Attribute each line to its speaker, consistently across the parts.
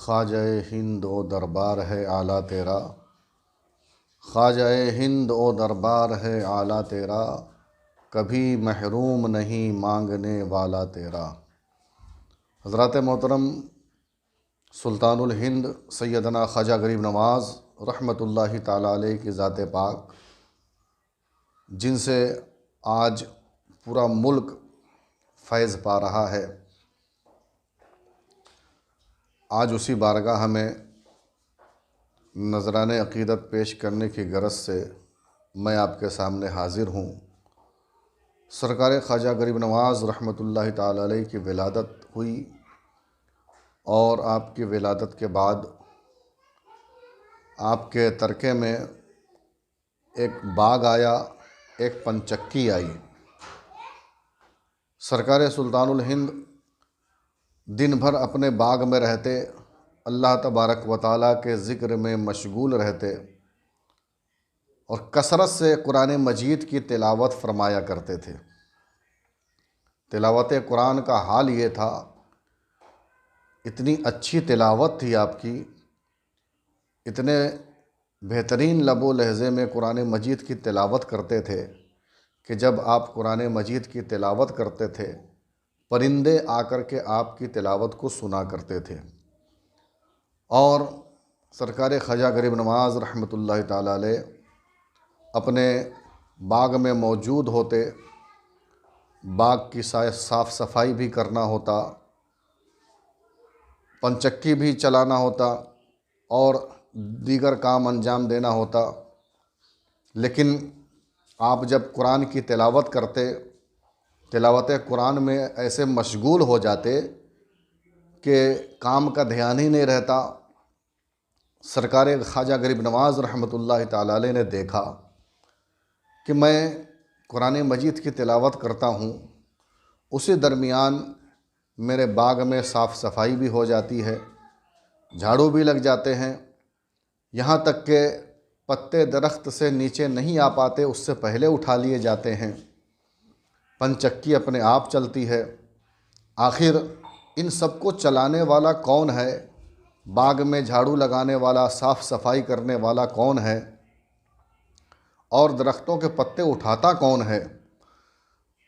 Speaker 1: ख्वाजाए हिंद ओ दरबार है आला तेरा, ख्वाजाए हिंद ओ दरबार है आला तेरा, कभी महरूम नहीं मांगने वाला तेरा। हज़रत मोहतरम सुल्तानुल हिंद सैयदना ख्वाजा गरीब नवाज़ रहमतुल्लाहि ताला अलैह की ज़ात पाक, जिनसे आज पूरा मुल्क फैज़ पा रहा है, आज उसी बारगाह में नज़राने अक़ीदत पेश करने की गरज से मैं आपके सामने हाज़िर हूँ। सरकार ख्वाजा गरीब नवाज़ रहमतुल्लाहि ताला अलैह की विलादत हुई और आपकी विलादत के बाद आपके तरके में एक बाग आया, एक पंचक्की आई। सरकार सुल्तानुल हिंद दिन भर अपने बाग में रहते, अल्लाह तबारक व तआला के ज़िक्र में मशगूल रहते और कसरत से कुरान मजीद की तिलावत फरमाया करते थे। तिलावत कुरान का हाल ये था, इतनी अच्छी तिलावत थी आपकी, इतने बेहतरीन लबो लहज़े में कुरान मजीद की तिलावत करते थे कि जब आप कुरान मजीद की तिलावत करते थे, परिंदे आकर के आपकी तिलावत को सुना करते थे। और सरकार ख्वाजा गरीब नवाज़ रहमतुल्लाहि ताला अलैह अपने बाग में मौजूद होते, बाग की साफ़ सफाई भी करना होता, पंचक्की भी चलाना होता और दीगर काम अंजाम देना होता। लेकिन आप जब कुरान की तिलावत करते, तिलावत कुरान में ऐसे मशगूल हो जाते कि काम का ध्यान ही नहीं रहता। सरकार ख्वाजा गरीब नवाज़ रहमतुल्लाहि ताला अलैह ने देखा कि मैं कुरान मजीद की तिलावत करता हूँ, उसी दरमियान मेरे बाग में साफ़ सफाई भी हो जाती है, झाड़ू भी लग जाते हैं, यहाँ तक के पत्ते दरख्त से नीचे नहीं आ पाते, उससे पहले उठा लिए जाते हैं, पंचक्की अपने आप चलती है। आखिर इन सबको चलाने वाला कौन है? बाग में झाड़ू लगाने वाला, साफ़ सफाई करने वाला कौन है? और दरख्तों के पत्ते उठाता कौन है?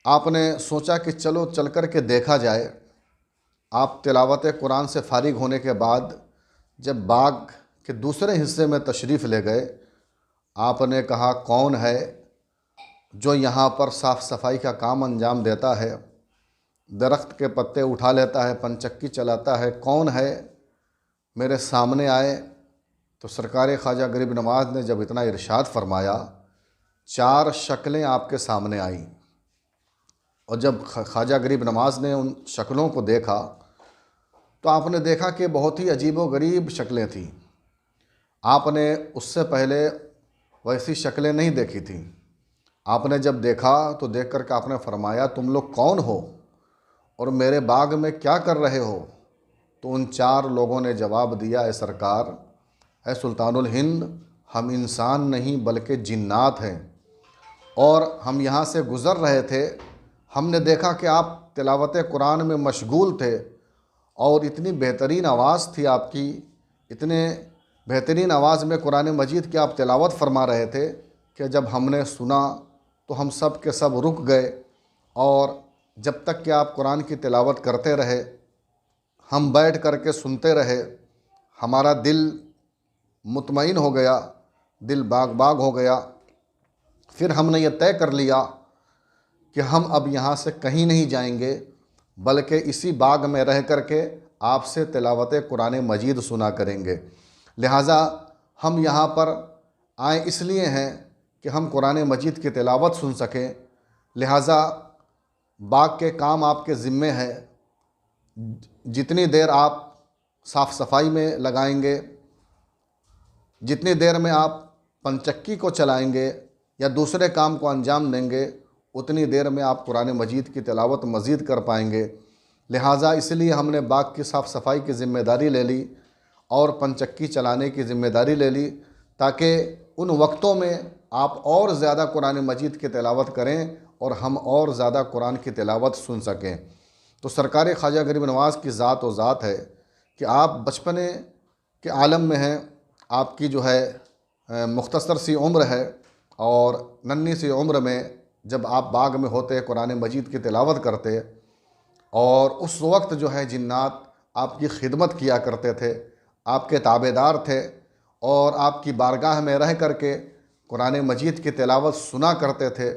Speaker 1: आपने सोचा कि चलो चल कर के देखा जाए। आप तिलावत कुरान से फारिग होने के बाद जब बाग के दूसरे हिस्से में तशरीफ़ ले गए, आपने कहा कौन है जो यहाँ पर साफ़ सफाई का काम अंजाम देता है, दरख्त के पत्ते उठा लेता है, पंचक्की चलाता है, कौन है? मेरे सामने आए। तो सरकार ख्वाजा गरीब नवाज़ ने जब इतना इरशाद फरमाया, 4 शक्लें आपके सामने आईं। और जब ख्वाजा गरीब नवाज़ ने उन शक्लों को देखा तो आपने देखा कि बहुत ही अजीब व गरीब शक्लें थीं। आपने उससे पहले वैसी शक्लें नहीं देखी थीं। आपने जब देखा तो देख कर के आपने फरमाया, तुम लोग कौन हो और मेरे बाग में क्या कर रहे हो? तो उन 4 लोगों ने जवाब दिया, ए सरकार, ए सुल्तानुल हिंद, हम इंसान नहीं बल्कि जिन्नात हैं और हम यहाँ से गुज़र रहे थे, हमने देखा कि आप तिलावत कुरान में मशगूल थे और इतनी बेहतरीन आवाज़ थी आपकी, इतने बेहतरीन आवाज़ में कुरान मजीद की आप तिलावत फरमा रहे थे कि जब हमने सुना तो हम सब के सब रुक गए और जब तक कि आप कुरान की तिलावत करते रहे, हम बैठ कर के सुनते रहे, हमारा दिल मुतमईन हो गया, दिल बाग बाग हो गया। फिर हमने ये तय कर लिया कि हम अब यहाँ से कहीं नहीं जाएंगे, बल्कि इसी बाग में रह कर के आपसे तिलावत कुरान मजीद सुना करेंगे। लिहाजा हम यहाँ पर आए इसलिए हैं कि हम कुरान मजीद की तिलावत सुन सकें। लिहाजा बाग के काम आपके ज़िम्मे है, जितनी देर आप साफ़ सफाई में लगाएंगे, जितनी देर में आप पंचक्की को चलाएंगे या दूसरे काम को अंजाम देंगे, उतनी देर में आप कुरान मजीद की तिलावत मज़ीद कर पाएंगे। लिहाजा इसलिए हमने बाग की साफ़ सफाई की ज़िम्मेदारी ले ली और पंचक्की चलाने की ज़िम्मेदारी ले ली, ताकि उन वक्तों में आप और ज़्यादा कुरान मजीद की तिलावत करें और हम और ज़्यादा कुरान की तिलावत सुन सकें। तो सरकार ख्वाजा गरीब नवाज़ की ज़ात व ज़ात है कि आप बचपने के आलम में हैं, आपकी जो है मुख्तसर सी उम्र है, और नन्ही सी उम्र में जब आप बाग में होते, कुरान मजीद की तिलावत करते, और उस वक्त जो है जिन्नात आपकी खिदमत किया करते थे, आपके ताबेदार थे, और आपकी बारगाह में रह करके कुरान मजीद की तिलावत सुना करते थे।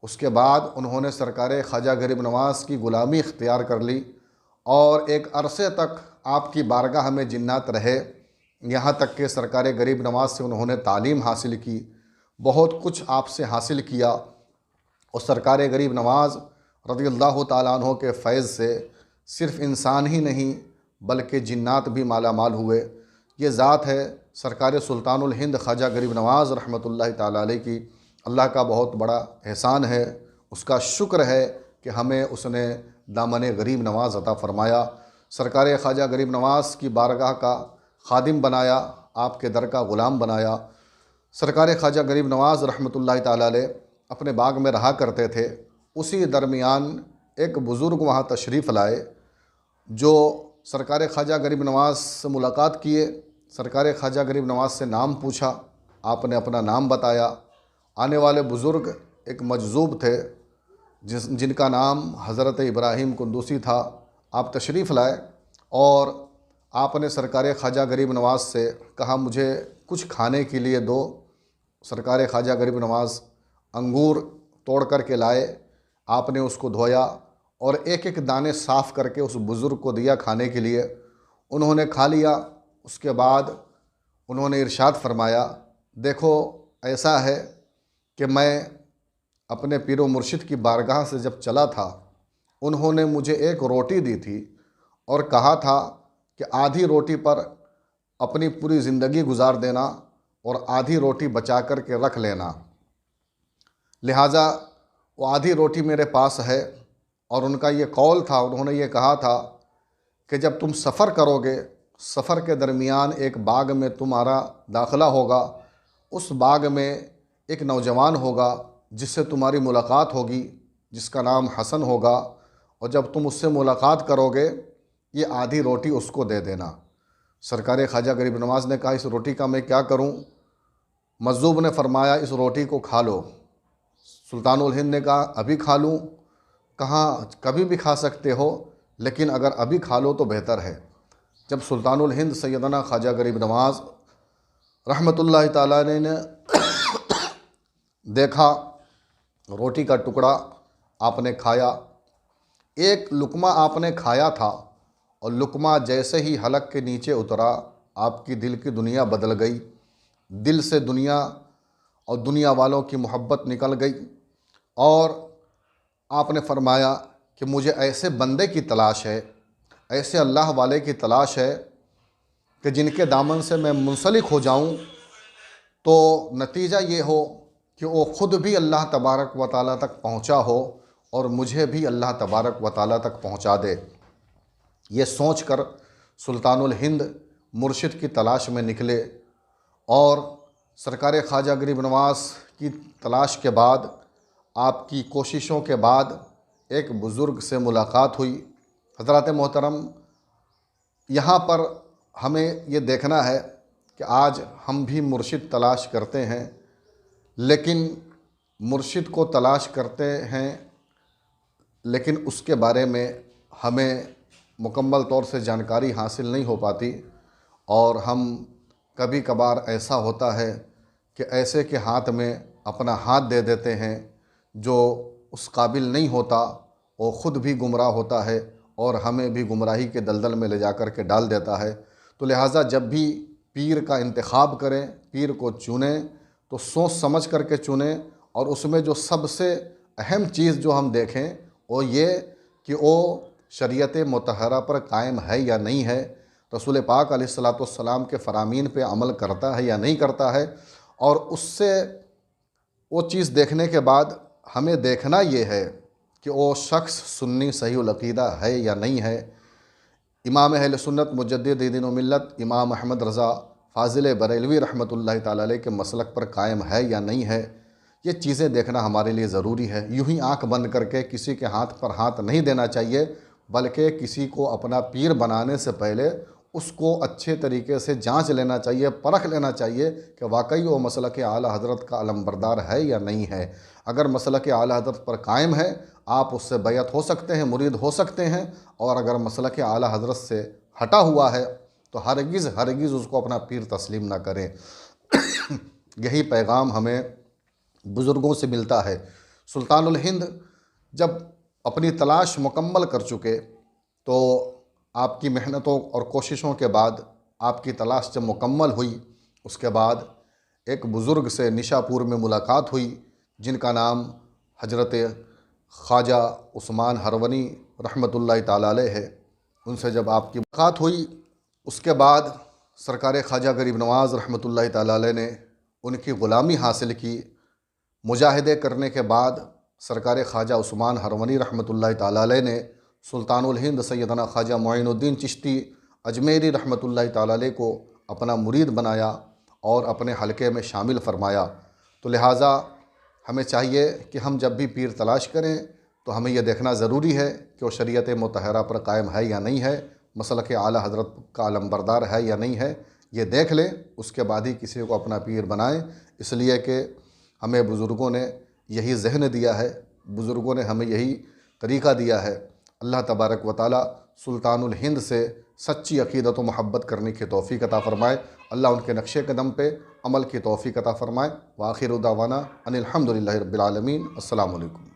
Speaker 1: उसके बाद उन्होंने सरकार ख्वाजा गरीब नवाज़ की ग़ुलामी इख्तियार कर ली, और एक अरसे तक आपकी बारगाह में जिन्नात रहे, यहाँ तक कि सरकार गरीब नवाज़ से उन्होंने तालीम हासिल की, बहुत कुछ आपसे हासिल किया। और सरकार गरीब नवाज़ रज़ियल्लाहु ताला अन्हु के फैज़ से सिर्फ़ इंसान ही नहीं बल्कि जिन्नात भी माला माल हुए। ये ज़ात है सरकार सुल्तानुल हिंद ख्वाजा गरीब नवाज़ रहमतुल्लाहि ताला अलैह की। अल्लाह का बहुत बड़ा एहसान है, उसका शुक्र है कि हमें उसने दामन गरीब नवाज़ अता फ़रमाया, सरकार ख्वाजा गरीब नवाज़ की बारगाह का खादिम बनाया, आपके दर का ग़ुलाम बनाया। सरकार ख्वाजा गरीब नवाज़ रहमतुल्लाहि ताला अलैह अपने बाग में रहा करते थे। उसी दरमियान एक बुज़ुर्ग वहाँ तशरीफ़ लाए, जो सरकार ख्वाजा गरीब नवाज़ से मुलाकात किए। सरकार ख्वाजा गरीब नवाज़ से नाम पूछा, आपने अपना नाम बताया। आने वाले बुज़ुर्ग एक मजज़ूब थे, जिनका नाम हज़रत इब्राहीम कुंदूसी था। आप तशरीफ़ लाए और आपने सरकार ख्वाजा गरीब नवाज़ से कहा, मुझे कुछ खाने के लिए दो। सरकार ख्वाजा गरीब नवाज़ अंगूर तोड़ कर के लाए, आपने उसको धोया और एक एक दाने साफ़ करके उस बुज़ुर्ग को दिया खाने के लिए। उन्होंने खा लिया। उसके बाद उन्होंने इरशाद फरमाया, देखो ऐसा है कि मैं अपने पीर व मुर्शिद की बारगाह से जब चला था, उन्होंने मुझे एक रोटी दी थी और कहा था कि आधी रोटी पर अपनी पूरी ज़िंदगी गुजार देना और आधी रोटी बचा कर के रख लेना। लिहाजा वो आधी रोटी मेरे पास है। और उनका ये कौल था, उन्होंने ये कहा था कि जब तुम सफ़र करोगे, सफ़र के दरमियान एक बाग में तुम्हारा दाखिला होगा, उस बाग में एक नौजवान होगा जिससे तुम्हारी मुलाकात होगी, जिसका नाम हसन होगा, और जब तुम उससे मुलाकात करोगे, ये आधी रोटी उसको दे देना। सरकार ख्वाजा गरीब नवाज़ ने कहा, इस रोटी का मैं क्या करूं? मज़्ज़ूब ने फरमाया, इस रोटी को खा लो। सुल्तानुल हिंद ने कहा, अभी खा लूँ? कहा, कभी भी खा सकते हो, लेकिन अगर अभी खा लो तो बेहतर है। जब सुल्तानुल हिंद सैयदना ख्वाजा गरीब नवाज़ रहमतुल्लाहि ताला अलैह ने देखा, रोटी का टुकड़ा आपने खाया, एक लुकमा आपने खाया था, और लुकमा जैसे ही हलक के नीचे उतरा, आपकी दिल की दुनिया बदल गई। दिल से दुनिया और दुनिया वालों की मोहब्बत निकल गई, और आपने फरमाया कि मुझे ऐसे बंदे की तलाश है, ऐसे अल्लाह वाले की तलाश है कि जिनके दामन से मैं मुंसलिक हो जाऊं, तो नतीजा ये हो कि वो ख़ुद भी अल्लाह तबारक व तआला तक पहुंचा हो और मुझे भी अल्लाह तबारक व तआला तक पहुंचा दे। ये सोचकर सुल्तानुल हिंद मुर्शिद की तलाश में निकले, और सरकार ख्वाजा गरीब नवाज़ की तलाश के बाद, आपकी कोशिशों के बाद एक बुज़ुर्ग से मुलाकात हुई। हज़रात मोहतरम, यहाँ पर हमें ये देखना है कि आज हम भी मुर्शिद तलाश करते हैं, लेकिन मुर्शिद को तलाश करते हैं, लेकिन उसके बारे में हमें मुकम्मल तौर से जानकारी हासिल नहीं हो पाती, और हम कभी कभार ऐसा होता है कि ऐसे के हाथ में अपना हाथ दे देते हैं जो उस काबिल नहीं होता, वो ख़ुद भी गुमराह होता है और हमें भी गुमराही के दलदल में ले जा कर के डाल देता है। तो लिहाजा जब भी पीर का इंतखाब करें, पीर को चुनें, तो सोच समझ कर के चुनें, और उसमें जो सबसे अहम चीज़ जो हम देखें वो ये कि वो शरीयत मुतहरा पर कायम है या नहीं है, रसूल पाक अलैहिस्सलाम के फ़रामीन पे अमल करता है या नहीं करता है। और उससे वो चीज़ देखने के बाद हमें देखना ये है कि वो शख्स सुन्नी सहीहुल अक़ीदा है या नहीं है। इमाम अहले सुन्नत मुजद्दिद दीन व मिल्लत इमाम अहमद रज़ा फ़ाज़िल बरेलवी रहमतुल्लाहि ताला अलैह के मसलक पर कायम है या नहीं है, ये चीज़ें देखना हमारे लिए ज़रूरी है। यूँ ही आँख बंद करके किसी के हाथ पर हाथ नहीं देना चाहिए, बल्कि किसी को अपना पीर बनाने से पहले उसको अच्छे तरीके से जांच लेना चाहिए, परख लेना चाहिए कि वाकई वो मसलक आला हज़रत का अलमबरदार है या नहीं है। अगर मसलक आला हज़रत पर कायम है, आप उससे बैत हो सकते हैं, मुरीद हो सकते हैं। और अगर मसलक आला हज़रत से हटा हुआ है तो हरगिज़ उसको अपना पीर तस्लीम ना करें। यही पैगाम हमें बुज़ुर्गों से मिलता है। सुल्तानुल हिंद जब अपनी तलाश मुकम्मल कर चुके तो आपकी मेहनतों और कोशिशों के बाद आपकी तलाश जब मुकम्मल हुई, उसके बाद एक बुज़ुर्ग से निशापुर में मुलाकात हुई जिनका नाम हजरत ख्वाजा उस्मान हरवनी रहमतुल्लाहि ताला अलैह है। उनसे जब आपकी मुलाकात हुई, उसके बाद सरकार ख्वाजा गरीब नवाज़ रहमतुल्लाहि ताला अलैह ने उनकी ग़ुलामी हासिल की। मुजाहिदे करने के बाद सरकार ख्वाजा उस्मान हरवनी रहमतुल्लाहि ताला अलैह ने सुल्तानुल हिंद सैयदना ख्वाजा मोइनुद्दीन चिश्ती अजमेरी रहमतुल्लाहि ताला अलैह को अपना मुरीद बनाया और अपने हलके में शामिल फरमाया। तो लिहाजा हमें चाहिए कि हम जब भी पीर तलाश करें तो हमें यह देखना ज़रूरी है कि वो शरीयत मुतहरा पर कायम है या नहीं है, मसलक आला हज़रत का अलमबरदार है या नहीं है, ये देख लें। उसके बाद ही किसी को अपना पीर बनाएं। इसलिए कि हमें बुज़ुर्गों ने यही ज़हन दिया है, बुज़ुर्गों ने हमें यही तरीक़ा दिया है। अल्लाह तबारक व तआला सुल्तानुल हिंद से सच्ची अक़ीदत व मोहब्बत करने की तौफ़ीक़ अता फ़रमाए। अल्लाह उनके नक्शे कदम पे अमल की तौफ़ीक़ अता फ़रमाए। व आखिरु दावाना अनिल हम्दुलिल्लाहि रब्बिल आलमीन। अस्सलामु अलैकुम।